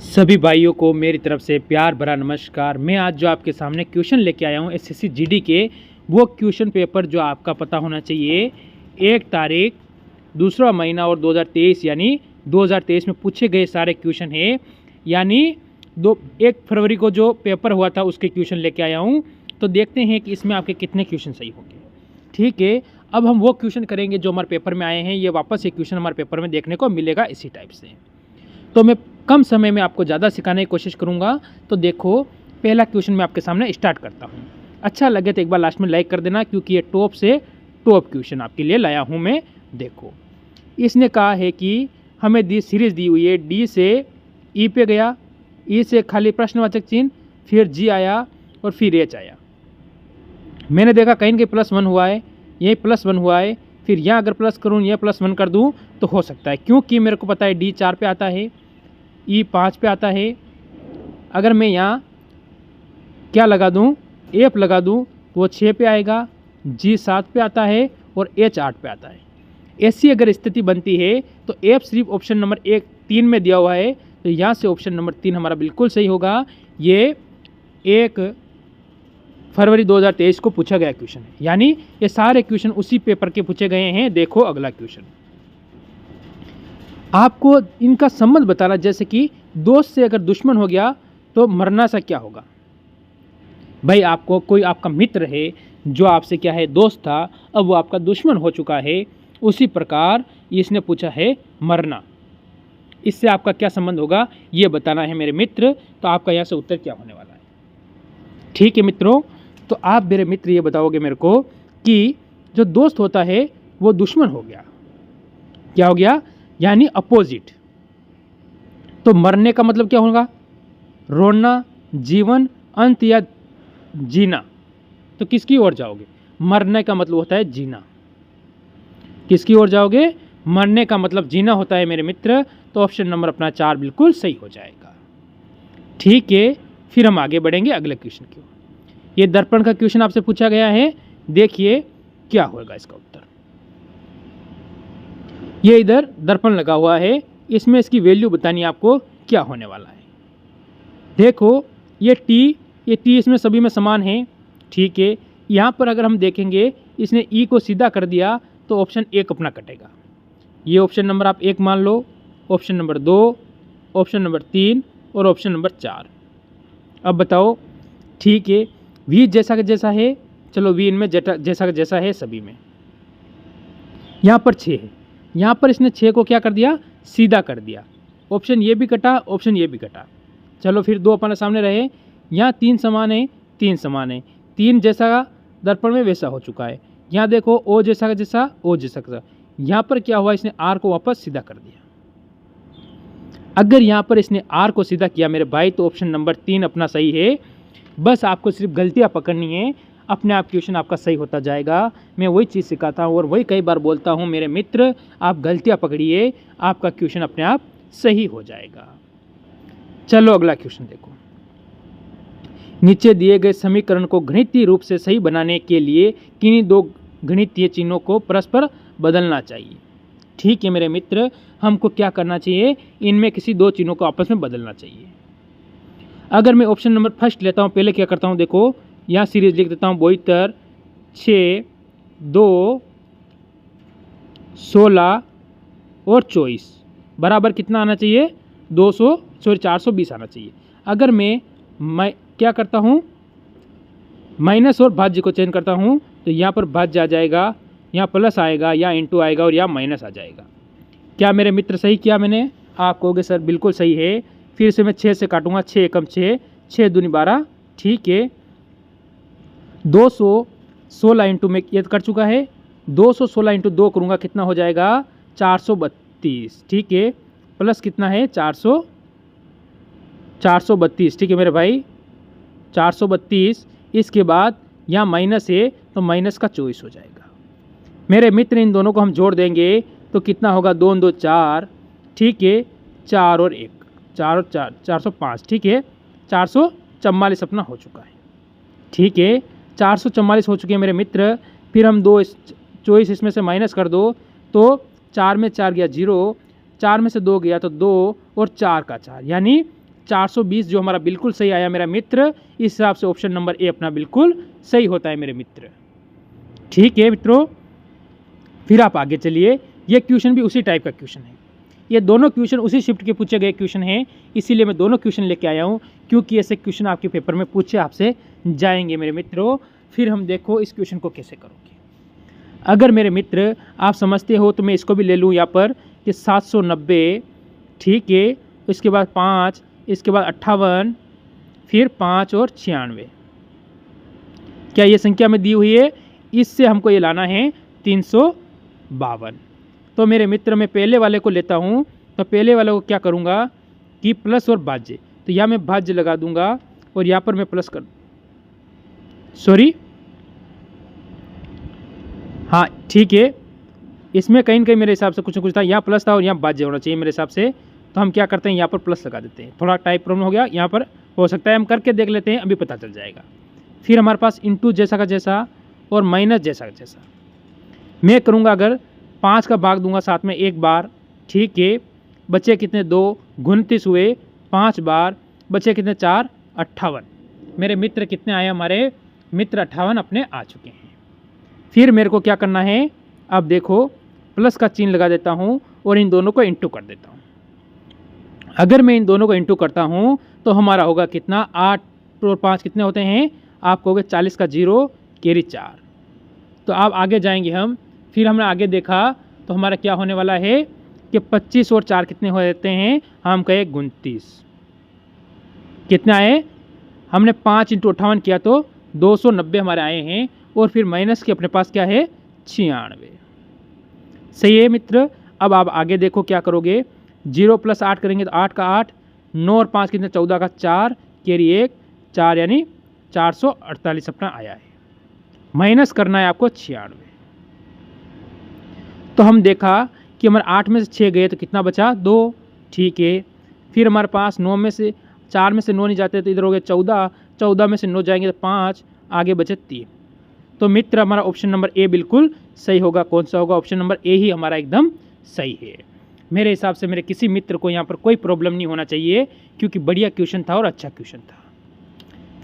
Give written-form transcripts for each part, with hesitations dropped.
सभी भाइयों को मेरी तरफ से प्यार भरा नमस्कार। मैं आज जो आपके सामने क्वेश्चन लेके आया हूँ एसएससी जीडी के, वो क्वेश्चन पेपर जो आपका पता होना चाहिए 1 तारीख दूसरा महीना और 2023 यानी 2023 में पूछे गए सारे क्वेश्चन हैं। यानी 1 फरवरी को जो पेपर हुआ था उसके क्वेश्चन लेके आया हूँ। तो देखते हैं कि इसमें आपके कितने क्वेश्चन सही होंगे। ठीक है, अब हम वो क्वेश्चन करेंगे जो हमारे पेपर में आए हैं। ये वापस ये क्वेश्चन हमारे पेपर में देखने को मिलेगा इसी टाइप से। तो मैं कम समय में आपको ज़्यादा सिखाने की कोशिश करूँगा। तो देखो, पहला क्वेश्चन मैं आपके सामने स्टार्ट करता हूँ। अच्छा लगे तो एक बार लास्ट में लाइक कर देना, क्योंकि ये टॉप से टॉप क्वेश्चन आपके लिए लाया हूँ मैं। देखो, इसने कहा है कि हमें सीरीज़ दी हुई है, डी से ई पे गया, ई से खाली प्रश्नवाचक चिन्ह, फिर जी आया और फिर एच आया। मैंने देखा कहीं कहीं +1 हुआ है, यही +1 हुआ है, फिर यहाँ अगर प्लस करूँ यह +1 कर दूँ तो हो सकता है, क्योंकि मेरे को पता है डी 4 पे आता है, ई 5 पे आता है। अगर मैं यहाँ क्या लगा दूँ, एफ लगा दूँ तो वो 6 पे आएगा, जी 7 पे आता है और एच 8 पे आता है। ऐसी अगर स्थिति बनती है तो एफ सिर्फ ऑप्शन नंबर 3 में दिया हुआ है, तो यहाँ से ऑप्शन नंबर 3 हमारा बिल्कुल सही होगा। ये 1 फरवरी 2023 को पूछा गया क्वेश्चन है, यानी ये सारे क्वेश्चन उसी पेपर के पूछे गए हैं। देखो अगला क्वेश्चन, आपको इनका संबंध बताना। जैसे कि दोस्त से अगर दुश्मन हो गया तो मरना सा क्या होगा। भाई, आपको कोई आपका मित्र है जो आपसे क्या है दोस्त था, अब वो आपका दुश्मन हो चुका है, उसी प्रकार इसने पूछा है मरना। इससे आपका क्या संबंध होगा ये बताना है मेरे मित्र। तो आपका यहाँ से उत्तर क्या होने वाला है। ठीक है मित्रों, तो आप मेरे मित्र ये बताओगे मेरे को कि जो दोस्त होता है वो दुश्मन हो गया, क्या हो गया, यानी अपोजिट। तो मरने का मतलब क्या होगा, रोना, जीवन, अंत या जीना। तो किसकी ओर जाओगे, मरने का मतलब होता है जीना। किसकी ओर जाओगे, मरने का मतलब जीना होता है मेरे मित्र। तो ऑप्शन नंबर अपना 4 बिल्कुल सही हो जाएगा। ठीक है, फिर हम आगे बढ़ेंगे अगले क्वेश्चन की ओर। ये दर्पण का क्वेश्चन आपसे पूछा गया है, देखिए क्या होगा इसका उत्तर। ये इधर दर्पण लगा हुआ है, इसमें इसकी वैल्यू बतानी आपको क्या होने वाला है। देखो, ये टी इसमें सभी में समान है। ठीक है, यहाँ पर अगर हम देखेंगे इसने ई को सीधा कर दिया तो ऑप्शन 1 अपना कटेगा। ये ऑप्शन नंबर आप 1 मान लो, ऑप्शन नंबर 2, ऑप्शन नंबर 3 और ऑप्शन नंबर 4। अब बताओ, ठीक है, वी जैसा का जैसा है, चलो वी इनमें जैसा का जैसा है सभी में। यहाँ पर 6 है, यहाँ पर इसने 6 को क्या कर दिया, सीधा कर दिया। ऑप्शन ये भी कटा, ऑप्शन ये भी कटा। चलो फिर 2 अपने सामने रहे। यहाँ 3 समान है, 3 समान है, 3 जैसा दर्पण में वैसा हो चुका है। यहाँ देखो ओ जैसा का जैसा, ओ जैसा का। यहाँ पर क्या हुआ, इसने आर को वापस सीधा कर दिया। अगर यहाँ पर इसने आर को सीधा किया मेरे भाई, तो ऑप्शन नंबर 3 अपना सही है। बस आपको सिर्फ गलतियाँ पकड़नी है, अपने आप क्वेश्चन आपका सही होता जाएगा। मैं वही चीज़ सिखाता हूँ और वही कई बार बोलता हूँ मेरे मित्र, आप गलतियाँ पकड़िए, आपका क्वेश्चन अपने आप सही हो जाएगा। चलो अगला क्वेश्चन देखो। नीचे दिए गए समीकरण को गणितीय रूप से सही बनाने के लिए किन्हीं 2 गणितीय चिन्हों को परस्पर बदलना चाहिए। ठीक है मेरे मित्र, हमको क्या करना चाहिए, इनमें किसी 2 चिन्हों को आपस में बदलना चाहिए। अगर मैं ऑप्शन नंबर फर्स्ट लेता हूँ, पहले क्या करता हूँ, देखो यहाँ सीरीज लिख देता हूँ, 72, 6, 2, 16 और 24 बराबर कितना आना चाहिए, 420 आना चाहिए। अगर मैं क्या करता हूँ, माइनस और भाज्य को चेंज करता हूँ, तो यहाँ पर भाज्य आ जाएगा, यहाँ प्लस आएगा, यहाँ इंटू आएगा और यहाँ माइनस आ जाएगा। क्या मेरे मित्र सही किया मैंने, आप कहोगे सर बिल्कुल सही है। फिर से मैं 6 से काटूंगा, 6 एकम 6, 6 दूनी 12। ठीक है, 216 इंटू में ये कर चुका है, 216 इंटू 2 करूँगा कितना हो जाएगा, 432। ठीक है, प्लस कितना है, 432। ठीक है मेरे भाई, 432। इसके बाद यहाँ माइनस है तो माइनस का 24 हो जाएगा। मेरे मित्र, इन दोनों को हम जोड़ देंगे तो कितना होगा, 2 2 4। ठीक है, 4 और 1, 4 और 4, 405। ठीक है, 444 अपना हो चुका है। ठीक है, 444 हो चुके हैं मेरे मित्र। फिर हम 24 इसमें से माइनस कर दो तो 4 में 4 गया 0, 4 में से 2 गया तो 2 और 4 का 4, यानी 420 जो हमारा बिल्कुल सही आया मेरा मित्र। इस हिसाब से ऑप्शन नंबर ए अपना बिल्कुल सही होता है मेरे मित्र। ठीक है मित्रों, फिर आप आगे चलिए। ये क्वेश्चन भी उसी टाइप का क्वेश्चन है। ये दोनों क्वेश्चन उसी शिफ्ट के पूछे गए क्वेश्चन हैं, इसीलिए मैं दोनों क्वेश्चन लेके आया हूँ, क्योंकि ऐसे क्वेश्चन आपके पेपर में पूछे आपसे जाएंगे मेरे मित्रों। फिर हम देखो इस क्वेश्चन को कैसे करोगे। अगर मेरे मित्र आप समझते हो तो मैं इसको भी ले लूँ यहाँ पर कि 790, ठीक है, इसके बाद 5, इसके बाद 58, फिर 5 और 96। क्या ये संख्या में दी हुई है? इससे हमको ये लाना है 352। तो मेरे मित्र मैं पहले वाले को लेता हूँ। तो पहले वाले को क्या करूँगा कि प्लस और भाज्य, तो यहाँ मैं भाज्य लगा दूंगा और यहाँ पर मैं प्लस कर, सॉरी हाँ ठीक है, इसमें कहीं न कहीं मेरे हिसाब से कुछ ना कुछ था, यहाँ प्लस था और यहाँ भाज्य होना चाहिए मेरे हिसाब से। तो हम क्या करते हैं, यहाँ पर प्लस लगा देते हैं। थोड़ा टाइप प्रॉब्लम हो गया, यहाँ पर हो सकता है हम करके देख लेते हैं, अभी पता चल जाएगा। फिर हमारे पास इंटू जैसा का जैसा और माइनस जैसा का जैसा। मैं करूँगा अगर 5 का भाग दूंगा साथ में एक बार, ठीक है, बचे कितने 2, 29 हुए 5 बार, बचे कितने 4, 58। मेरे मित्र कितने आए, हमारे मित्र 58 अपने आ चुके हैं। फिर मेरे को क्या करना है, अब देखो प्लस का चिन्ह लगा देता हूँ और इन दोनों को इंटू कर देता हूँ। अगर मैं इन दोनों को इंटू करता हूँ तो हमारा होगा कितना, 8 और 5 कितने होते हैं, आप कहोगे 40 का 0 कैरी 4। तो अब आगे जाएंगे हम। फिर हमने आगे देखा तो हमारा क्या होने वाला है कि 25 और 4 कितने हो जाते हैं, हम कहे 29। कितने आए, हमने 5 × 58 किया तो 290 हमारे आए हैं। और फिर माइनस के अपने पास क्या है, 96। सही है मित्र। अब आप आगे देखो क्या करोगे, 0 + 8 करेंगे तो 8 का 8, 9 और 5 कितने 14 का 4 कैरी 1 4, यानी 448 अपना आया है। माइनस करना है आपको 96। तो हम देखा कि हमारे 8 में से 6 गए तो कितना बचा, 2, ठीक है। फिर हमारे पास 9 में से 4 में से 9 नहीं जाते तो इधर हो गए 14, 14 में से 9 जाएंगे तो 5, आगे बचे 3। तो मित्र हमारा ऑप्शन नंबर ए बिल्कुल सही होगा। कौन सा होगा, ऑप्शन नंबर ए ही हमारा एकदम सही है। मेरे हिसाब से मेरे किसी मित्र को यहाँ पर कोई प्रॉब्लम नहीं होना चाहिए, क्योंकि बढ़िया क्वेश्चन था और अच्छा क्वेश्चन था।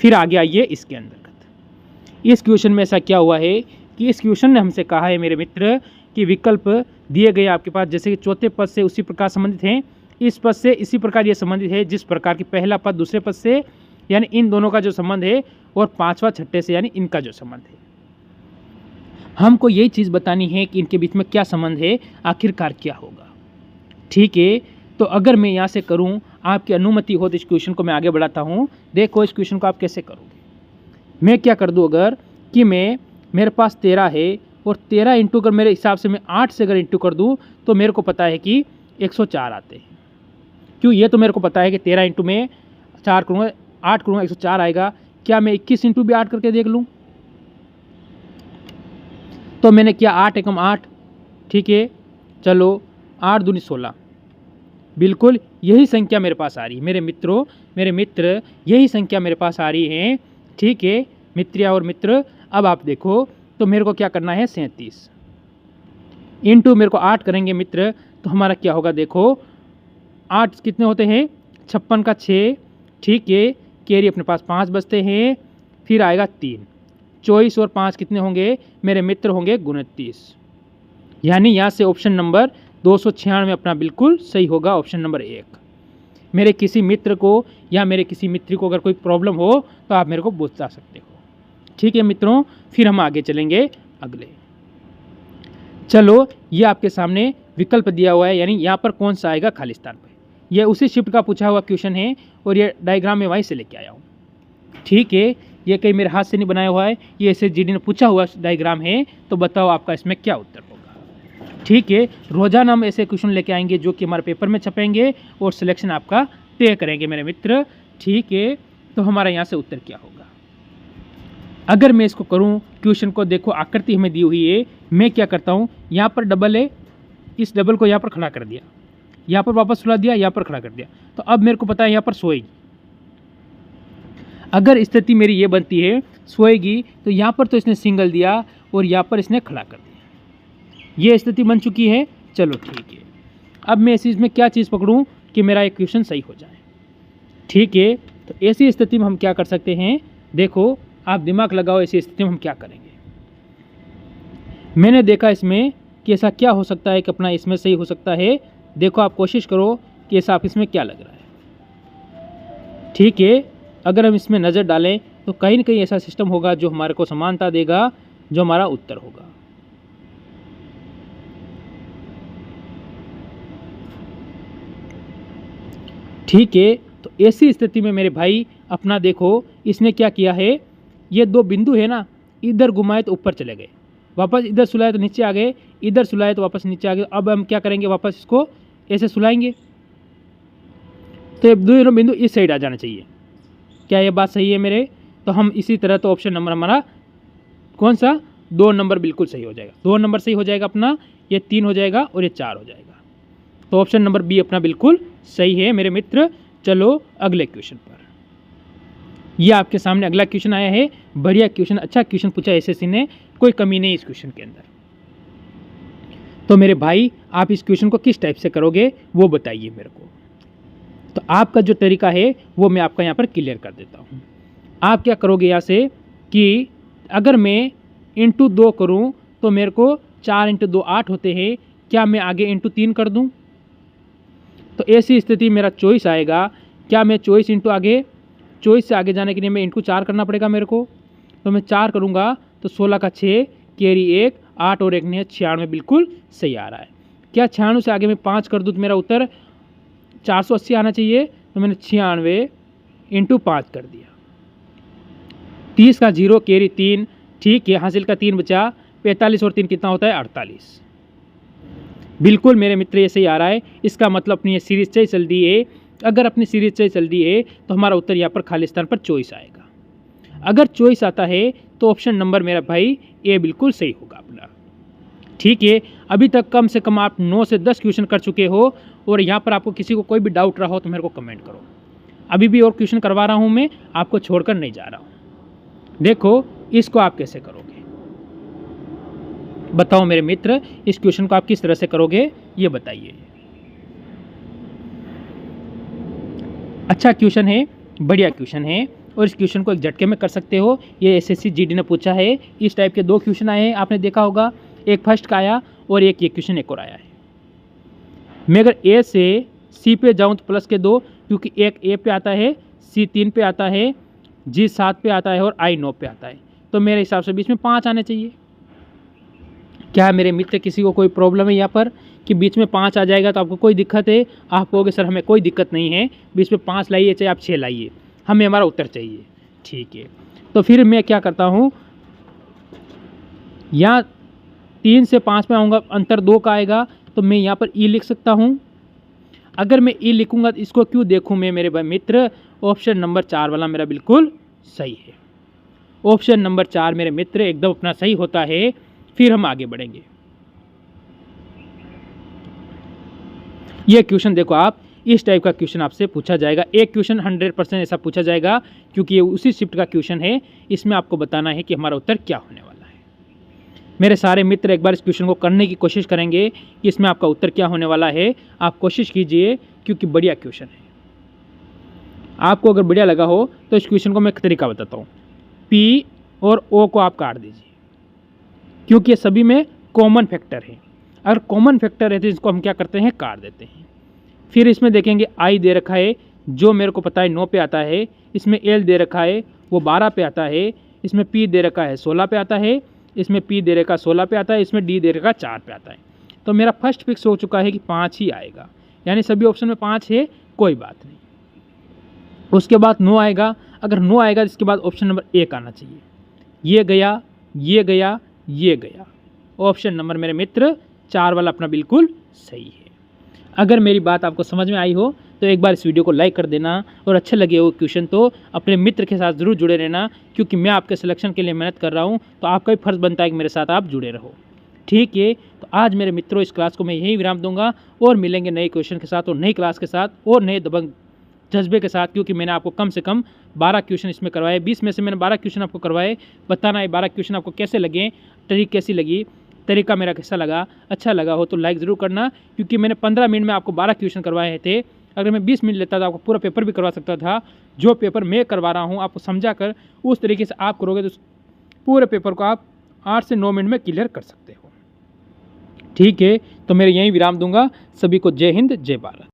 फिर आगे आइए इसके अंतर्गत। इस क्वेश्चन में ऐसा क्या हुआ है कि इस क्वेश्चन ने हमसे कहा है मेरे मित्र कि विकल्प दिए गए आपके पास जैसे कि चौथे पद से उसी प्रकार संबंधित हैं, इस पद से इसी प्रकार ये संबंधित है जिस प्रकार की पहला पद दूसरे पद से, यानी इन दोनों का जो संबंध है, और पांचवा छठे से यानी इनका जो संबंध है। हमको यही चीज़ बतानी है कि इनके बीच में क्या संबंध है, आखिरकार क्या होगा। ठीक है, तो अगर मैं यहाँ से करूँ, आपकी अनुमति हो तो इस क्वेश्चन को मैं आगे बढ़ाता हूँ। देखो इस क्वेश्चन को आप कैसे करोगे। मैं क्या कर दूँ, अगर कि मेरे पास 13 है और 13 इंटू अगर मेरे हिसाब से मैं 8 से अगर इंटू कर दूँ तो मेरे को पता है कि 104 आते हैं। क्यों, ये तो मेरे को पता है कि 13 इंटू में 4 करूँगा, 8 करूँगा 104 आएगा। क्या मैं 21 इंटू भी 8 करके देख लूँ, तो मैंने किया 8 एकम 8, ठीक है, चलो 8 दूनी 16, बिल्कुल यही संख्या मेरे पास आ रही है मेरे मित्रों, मेरे मित्र यही संख्या मेरे पास आ रही है। ठीक है मित्रिया और मित्र, अब आप देखो तो मेरे को क्या करना है, 37 इंटू मेरे को 8 करेंगे मित्र तो हमारा क्या होगा, देखो 8 कितने होते हैं, 56 का 6, ठीक है, कैरी अपने पास 5 बचते हैं, फिर आएगा 3, 24 और 5 कितने होंगे मेरे मित्र, होंगे 29। यानी यहाँ से ऑप्शन नंबर 296 अपना बिल्कुल सही होगा, ऑप्शन नंबर 1। मेरे किसी मित्र को या मेरे किसी मित्र को अगर कोई प्रॉब्लम हो तो आप मेरे को बता सकते हो। ठीक है मित्रों, फिर हम आगे चलेंगे अगले। चलो ये आपके सामने विकल्प दिया हुआ है, यानी यहाँ पर कौन सा आएगा खालिस्तान पे। ये उसी शिफ्ट का पूछा हुआ क्वेश्चन है और ये डायग्राम में वहीं से लेके आया हूँ। ठीक है, ये कहीं मेरे हाथ से नहीं बनाया हुआ है, ये SSGD ने पूछा हुआ डायग्राम है। तो बताओ आपका इसमें क्या उत्तर होगा। ठीक है, रोजाना हम ऐसे क्वेश्चन लेके आएंगे जो कि हमारे पेपर में छपेंगे और सिलेक्शन आपका तय करेंगे मेरे मित्र। ठीक है, तो हमारा यहाँ से उत्तर क्या होगा। अगर मैं इसको करूँ, क्वेश्चन को देखो आकृति हमें दी हुई है, मैं क्या करता हूँ, यहाँ पर डबल है, इस डबल को यहाँ पर खड़ा कर दिया, यहाँ पर वापस सुला दिया, यहाँ पर खड़ा कर दिया, तो अब मेरे को पता है यहाँ पर सोएगी। अगर स्थिति मेरी ये बनती है सोएगी, तो यहाँ पर तो इसने सिंगल दिया और यहाँ पर इसने खड़ा कर दिया, ये स्थिति बन चुकी है। चलो ठीक है, अब मैं इस चीज़ में क्या चीज़ पकड़ूं कि मेरा एक क्वेश्चन सही हो जाए। ठीक है, तो ऐसी स्थिति में हम क्या कर सकते हैं, देखो आप दिमाग लगाओ, ऐसी स्थिति में हम क्या करेंगे। मैंने देखा इसमें कि ऐसा क्या हो सकता है कि अपना इसमें सही हो सकता है। देखो आप कोशिश करो कि ऐसा आप इसमें क्या लग रहा है। ठीक है, अगर हम इसमें नज़र डालें तो कहीं ना कहीं ऐसा सिस्टम होगा जो हमारे को समानता देगा, जो हमारा उत्तर होगा। ठीक है, तो ऐसी स्थिति में मेरे भाई अपना देखो इसने क्या किया है, ये दो बिंदु है ना, इधर घुमाए तो ऊपर चले गए, वापस इधर सुलाए तो नीचे आ गए, इधर सुलाए तो वापस नीचे आ गए। अब हम क्या करेंगे, वापस इसको ऐसे सुलाएंगे तो ये दोनों बिंदु इस साइड आ जाना चाहिए। क्या ये बात सही है मेरे? तो हम इसी तरह, तो ऑप्शन नंबर हमारा कौन सा, 2 नंबर बिल्कुल सही हो जाएगा। 2 नंबर सही हो जाएगा अपना, ये 3 हो जाएगा और ये 4 हो जाएगा। तो ऑप्शन नंबर बी अपना बिल्कुल सही है मेरे मित्र। चलो अगले क्वेश्चन पर। ये आपके सामने अगला क्वेश्चन आया है, बढ़िया क्वेश्चन, अच्छा क्वेश्चन पूछा एसएससी ने, कोई कमी नहीं इस क्वेश्चन के अंदर। तो मेरे भाई आप इस क्वेश्चन को किस टाइप से करोगे वो बताइए मेरे को। तो आपका जो तरीका है वो मैं आपका यहाँ पर क्लियर कर देता हूँ। आप क्या करोगे यहाँ से कि अगर मैं इंटू 2 करूँ तो मेरे को 4 इंटू 2 8 होते हैं, क्या मैं आगे इंटू 3 कर दूँ? तो ऐसी स्थिति मेरा चॉइस आएगा, क्या मैं चॉइस इंटू आगे, चॉइस से आगे जाने के लिए मैं इंटू 4 करना पड़ेगा मेरे को। तो मैं 4 करूँगा तो 16 का 6 कैरी 1 8 और 1 ने 96 बिल्कुल सही आ रहा है। क्या 96 से आगे मैं 5 कर दूँ तो मेरा उत्तर 480 आना चाहिए। तो मैंने 96 इंटू 5 कर दिया। 30 का 0 कैरी 3, ठीक है, हासिल का 3 बचा, 45 और 3 कितना होता है 48। बिल्कुल मेरे मित्र ये सही आ रहा है। इसका मतलब अपनी ये सीरीज सही चल दी है। अगर अपनी सीरीज सही चल दी है तो हमारा उत्तर यहाँ पर खाली स्थान पर चॉइस आएगा। अगर चॉइस आता है तो ऑप्शन नंबर मेरा भाई ए बिल्कुल सही होगा अपना। ठीक है, अभी तक कम से कम आप 9 से 10 क्वेश्चन कर चुके हो और यहाँ पर आपको किसी को कोई भी डाउट रहा हो तो मेरे को कमेंट करो। अभी भी और क्वेश्चन करवा रहा हूँ मैं, आपको छोड़कर नहीं जा रहा हूँ। देखो इसको आप कैसे करोगे, बताओ मेरे मित्र, इस क्वेश्चन को आप किस तरह से करोगे ये बताइए। अच्छा क्वेश्चन है, बढ़िया क्वेश्चन है और इस क्वेश्चन को एक झटके में कर सकते हो। ये एसएससी जीडी ने पूछा है। इस टाइप के 2 क्वेश्चन आए हैं, आपने देखा होगा, एक फर्स्ट का आया और एक ये क्वेश्चन एक और आया है। मैं अगर ए से सी पे जाऊं तो प्लस के 2, क्योंकि एक ए पे आता है, सी 3 पे आता है, जी 7 पे आता है और आई 9 पे आता है। तो मेरे हिसाब से बीच में 5 आने चाहिए। क्या मेरे मित्र किसी को कोई प्रॉब्लम है यहाँ पर कि बीच में 5 आ जाएगा तो आपको कोई दिक्कत है? आप कहोगे सर हमें कोई दिक्कत नहीं है, बीच में 5 लाइए चाहे आप 6 लाइए, हमें हमारा उत्तर चाहिए। ठीक है, तो फिर मैं क्या करता हूँ, यहाँ 3 से 5 में आऊँगा, अंतर 2 का आएगा, तो मैं यहाँ पर ई लिख सकता हूँ। अगर मैं ई लिखूँगा तो इसको क्यों देखूँ मैं मेरे भाई मित्र, ऑप्शन नंबर 4 वाला मेरा बिल्कुल सही है। ऑप्शन नंबर 4 मेरे मित्र एकदम अपना सही होता है। फिर हम आगे बढ़ेंगे। ये क्वेश्चन देखो आप, इस टाइप का क्वेश्चन आपसे पूछा जाएगा। एक क्वेश्चन 100% ऐसा पूछा जाएगा क्योंकि ये उसी शिफ्ट का क्वेश्चन है। इसमें आपको बताना है कि हमारा उत्तर क्या होने वाला है। मेरे सारे मित्र एक बार इस क्वेश्चन को करने की कोशिश करेंगे कि इसमें आपका उत्तर क्या होने वाला है। आप कोशिश कीजिए क्योंकि बढ़िया क्वेश्चन है। आपको अगर बढ़िया लगा हो तो इस क्वेश्चन को मैं एक तरीका बताता हूँ। पी और ओ को आप काट दीजिए क्योंकि ये सभी में कॉमन फैक्टर है। अगर कॉमन फैक्टर है तो इसको हम क्या करते हैं, काट देते हैं। फिर इसमें देखेंगे आई दे रखा है जो मेरे को पता है 9 पे आता है, इसमें एल दे रखा है वो 12 पे आता है, इसमें पी दे रखा है 16 पे आता है, इसमें पी दे रखा 16 पे आता है, इसमें डी दे रखा 4 पे आता है। तो मेरा फर्स्ट फिक्स हो चुका है कि 5 ही आएगा, यानी सभी ऑप्शन में 5 है, कोई बात नहीं। उसके बाद 9 आएगा। अगर 9 आएगा तो इसके बाद ऑप्शन नंबर 1 आना चाहिए। ये गया, ये गया, ये गया। ऑप्शन नंबर मेरे मित्र 4 वाला अपना बिल्कुल सही है। अगर मेरी बात आपको समझ में आई हो तो एक बार इस वीडियो को लाइक कर देना और अच्छे लगे हो क्वेश्चन तो अपने मित्र के साथ ज़रूर जुड़े रहना, क्योंकि मैं आपके सिलेक्शन के लिए मेहनत कर रहा हूं, तो आपका भी फर्ज बनता है कि मेरे साथ आप जुड़े रहो। ठीक है, तो आज मेरे मित्रों इस क्लास को मैं यहीं विराम दूंगा और मिलेंगे नए क्वेश्चन के साथ और नई क्लास के साथ और नए दबंग जज्बे के साथ, क्योंकि मैंने आपको कम से कम 12 क्वेश्चन इसमें करवाए। 20 में से मैंने 12 क्वेश्चन आपको करवाए। बताना है 12 क्वेश्चन आपको कैसे लगे, ट्रिक कैसी लगी, तरीका मेरा कैसा लगा। अच्छा लगा हो तो लाइक ज़रूर करना, क्योंकि मैंने 15 मिनट में आपको 12 क्वेश्चन करवाए थे अगर मैं 20 मिनट लेता तो आपको पूरा पेपर भी करवा सकता था। जो पेपर मैं करवा रहा हूँ आपको समझा कर उस तरीके से आप करोगे तो पूरे पेपर को आप 8 से 9 मिनट में क्लियर कर सकते हो। ठीक है, तो मैं यहीं विराम दूंगा। सभी को जय हिंद, जय भारत।